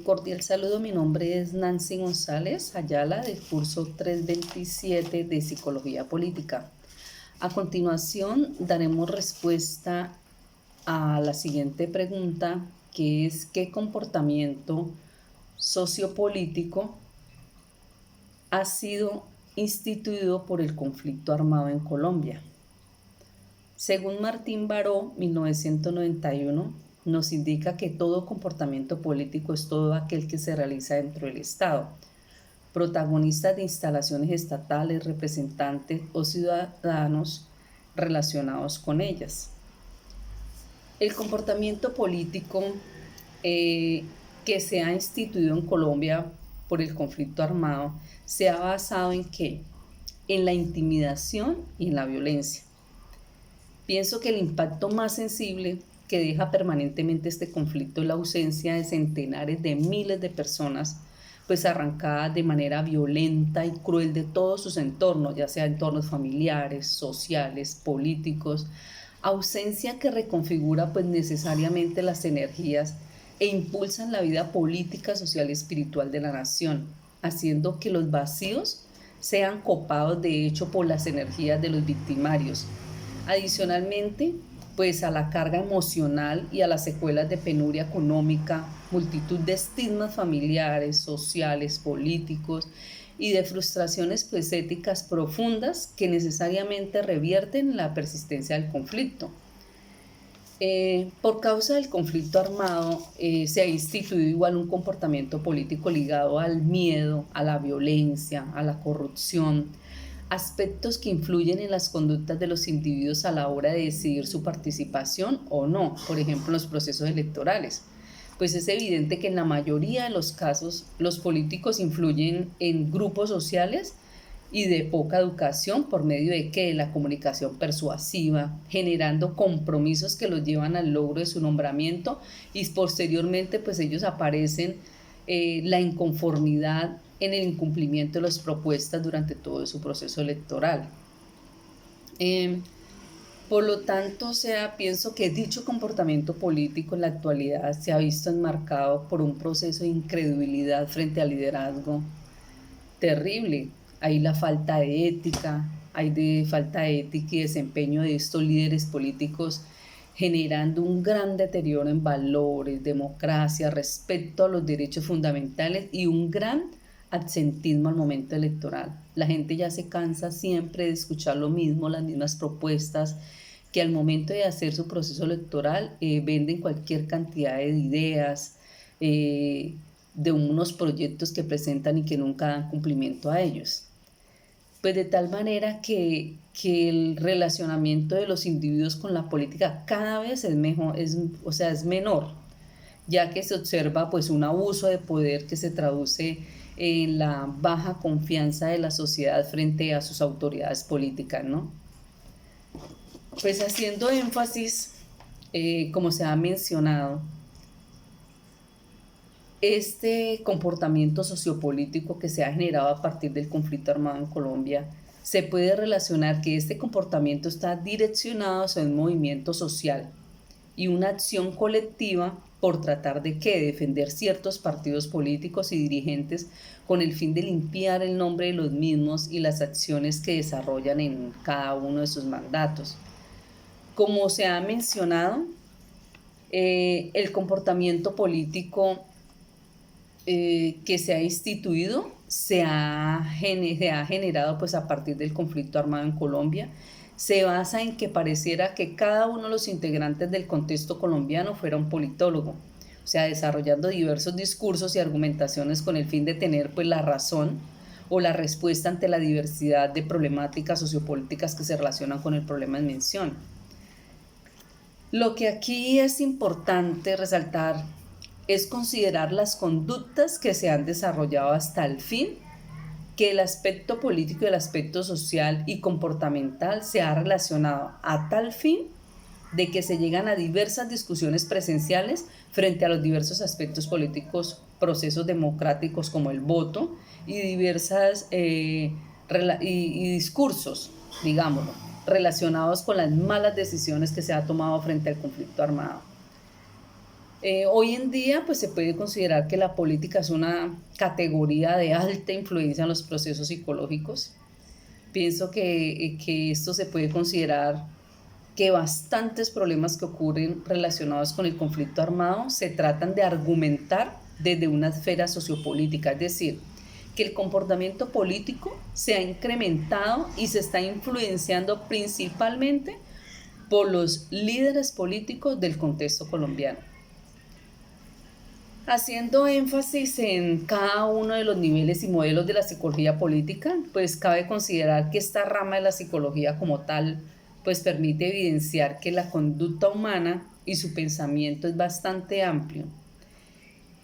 Cordial saludo, mi nombre es Nancy González Ayala del curso 327 de Psicología Política. A continuación daremos respuesta a la siguiente pregunta, que es ¿qué comportamiento sociopolítico ha sido instituido por el conflicto armado en Colombia? Según Martín Baró, 1991, nos indica que todo comportamiento político es todo aquel que se realiza dentro del Estado. Protagonistas de instalaciones estatales, representantes o ciudadanos relacionados con ellas. El comportamiento político que se ha instituido en Colombia por el conflicto armado se ha basado en ¿qué? En la intimidación y en la violencia. Pienso que el impacto más sensible que deja permanentemente este conflicto es la ausencia de centenares de miles de personas, pues arrancadas de manera violenta y cruel de todos sus entornos, ya sea entornos familiares, sociales, políticos, ausencia que reconfigura pues necesariamente las energías e impulsan la vida política, social y espiritual de la nación, haciendo que los vacíos sean copados de hecho por las energías de los victimarios. Adicionalmente, pues a la carga emocional y a las secuelas de penuria económica, multitud de estigmas familiares, sociales, políticos y de frustraciones pues éticas profundas que necesariamente revierten en la persistencia del conflicto. Por causa del conflicto armado se ha instituido igual un comportamiento político ligado al miedo, a la violencia, a la corrupción, aspectos que influyen en las conductas de los individuos a la hora de decidir su participación o no, por ejemplo, en los procesos electorales. Pues es evidente que en la mayoría de los casos los políticos influyen en grupos sociales y de poca educación por medio de que la comunicación persuasiva, generando compromisos que los llevan al logro de su nombramiento y posteriormente pues ellos aparecen la inconformidad en el incumplimiento de las propuestas durante todo su proceso electoral. Por lo tanto, pienso que dicho comportamiento político en la actualidad se ha visto enmarcado por un proceso de incredulidad frente al liderazgo terrible. Hay la falta de ética, hay de falta de ética y desempeño de estos líderes políticos generando un gran deterioro en valores, democracia, respeto a los derechos fundamentales y un gran absentismo al momento electoral. La gente ya se cansa siempre de escuchar lo mismo, las mismas propuestas, que al momento de hacer su proceso electoral venden cualquier cantidad de ideas, de unos proyectos que presentan y que nunca dan cumplimiento a ellos. Pues de tal manera que el relacionamiento de los individuos con la política cada vez es mejor, es menor, ya que se observa pues un abuso de poder que se traduce en la baja confianza de la sociedad frente a sus autoridades políticas, ¿no? Pues haciendo énfasis, como se ha mencionado, este comportamiento sociopolítico que se ha generado a partir del conflicto armado en Colombia, se puede relacionar que este comportamiento está direccionado hacia un movimiento social y una acción colectiva por tratar de defender ciertos partidos políticos y dirigentes con el fin de limpiar el nombre de los mismos y las acciones que desarrollan en cada uno de sus mandatos. Como se ha mencionado, el comportamiento político que se ha instituido se ha generado pues a partir del conflicto armado en Colombia. Se basa en que pareciera que cada uno de los integrantes del contexto colombiano fuera un politólogo, o sea, desarrollando diversos discursos y argumentaciones con el fin de tener pues la razón o la respuesta ante la diversidad de problemáticas sociopolíticas que se relacionan con el problema en mención. Lo que aquí es importante resaltar es considerar las conductas que se han desarrollado hasta el fin que el aspecto político y el aspecto social y comportamental se ha relacionado a tal fin de que se llegan a diversas discusiones presenciales frente a los diversos aspectos políticos, procesos democráticos como el voto y diversas discursos, digámoslo, relacionados con las malas decisiones que se ha tomado frente al conflicto armado. Hoy en día, pues se puede considerar que la política es una categoría de alta influencia en los procesos psicológicos. Pienso que esto se puede considerar que bastantes problemas que ocurren relacionados con el conflicto armado se tratan de argumentar desde una esfera sociopolítica, es decir, que el comportamiento político se ha incrementado y se está influenciando principalmente por los líderes políticos del contexto colombiano. Haciendo énfasis en cada uno de los niveles y modelos de la psicología política, pues cabe considerar que esta rama de la psicología como tal, pues permite evidenciar que la conducta humana y su pensamiento es bastante amplio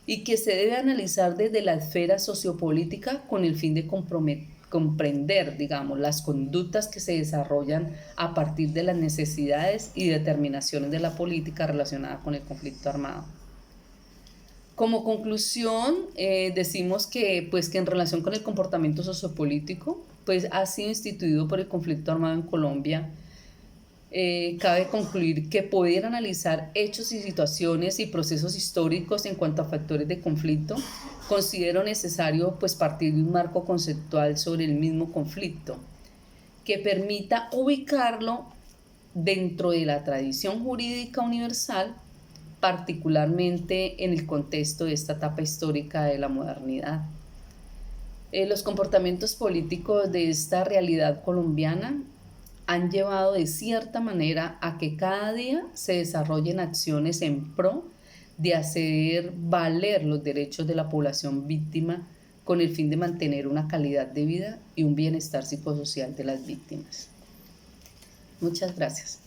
y que se debe analizar desde la esfera sociopolítica con el fin de comprender, digamos, las conductas que se desarrollan a partir de las necesidades y determinaciones de la política relacionada con el conflicto armado. Como conclusión, decimos que, pues, que en relación con el comportamiento sociopolítico, pues ha sido instituido por el conflicto armado en Colombia. Cabe concluir que poder analizar hechos y situaciones y procesos históricos en cuanto a factores de conflicto, considero necesario, pues, partir de un marco conceptual sobre el mismo conflicto que permita ubicarlo dentro de la tradición jurídica universal, particularmente en el contexto de esta etapa histórica de la modernidad. Los comportamientos políticos de esta realidad colombiana han llevado de cierta manera a que cada día se desarrollen acciones en pro de hacer valer los derechos de la población víctima con el fin de mantener una calidad de vida y un bienestar psicosocial de las víctimas. Muchas gracias.